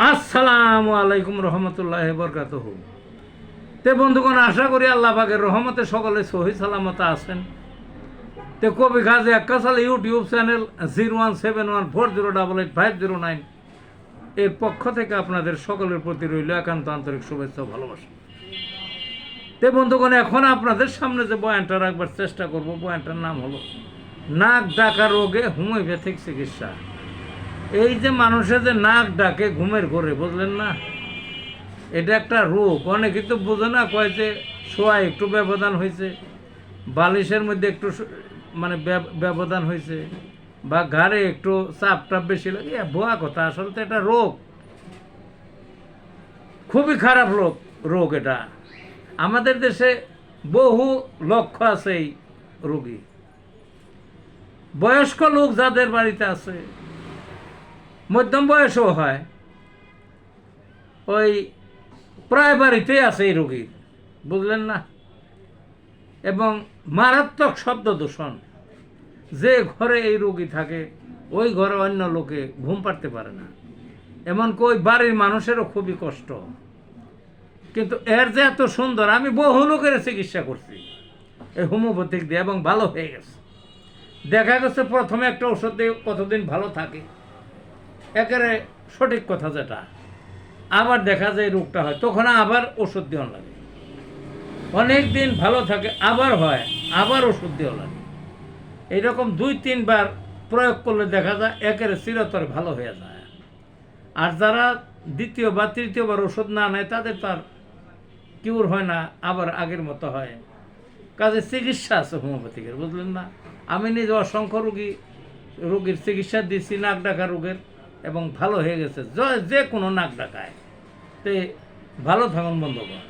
আসসালামু আলাইকুম রহমতুল্লাহ বরকাতুহ। তে বন্ধুগণ, আশা করি আল্লাহ পাকের রহমতে সকলে সহি সালামত আছেন। তে কবি কাজী আক্কাসাল ইউটিউব চ্যানেল 017140885009 এর পক্ষ থেকে আপনাদের সকলের প্রতি রইল একান্ত আন্তরিক শুভেচ্ছা ও ভালোবাসা। তে বন্ধুগণ, এখন আপনাদের সামনে যে বয়ানটা রাখবার চেষ্টা করব, বয়ানটার নাম হলো নাক ডাকা রোগে হোমিওপ্যাথিক চিকিৎসা। এই যে মানুষের যে নাক ডাকে ঘুমের ঘরে, বুঝলেন না, এটা একটা রোগ। অনেকে তো বোঝে না, কয় যে শোয়ায় একটু ব্যবধান হয়েছে, বালিশের মধ্যে একটু মানে ব্যবধান হয়েছে, বা ঘাড়ে একটু চাপটাপ বেশি লাগে, ভুয়া কথা। আসলে তো এটা রোগ, খুবই খারাপ রোগ এটা। আমাদের দেশে বহু লক্ষ্য আছে এই রোগী। বয়স্ক লোক যাদের বাড়িতে আছে, মধ্যম বয়সও হয়, ওই প্রায় বাড়িতেই আছে এই রোগী, বুঝলেন না। এবং মারাত্মক শব্দ দূষণ। যে ঘরে এই রোগী থাকে ওই ঘরে অন্য লোকে ঘুম পাড়তে পারে না, এমনকি ওই বাড়ির মানুষেরও খুবই কষ্ট। কিন্তু এর যে এত সুন্দর, আমি বহু লোকের চিকিৎসা করছি এই হোমিওপ্যাথিক দিয়ে, এবং ভালো হয়ে গেছে। দেখা গেছে প্রথমে একটা ওষুধ দিয়ে কতদিন ভালো থাকে, একেবারে সঠিক কথা যেটা, আবার দেখা যায় রোগটা হয়, তখন আবার ওষুধ দেওয়া লাগে। অনেক দিন ভালো থাকে, আবার হয়, আবার ওষুধ দেওয়া লাগে। এইরকম 2-3 বার প্রয়োগ করলে দেখা যায় একেবারে চিরতরে ভালো হয়ে যায়। আর যারা দ্বিতীয় বা তৃতীয়বার ওষুধ না নেয় তাদের তার কিউর হয় না, আবার আগের মতো হয়। কাজে চিকিৎসা আছে হোমিওপ্যাথিকের, বুঝলেন না। আমি নিজে অসংখ্য রোগীর চিকিৎসা দিচ্ছি নাক ডাকা রোগের, এবং ভালো হয়ে গেছে যে কোনো নাক ডাকায়। তে ভালো থাকুন বন্ধুগণ।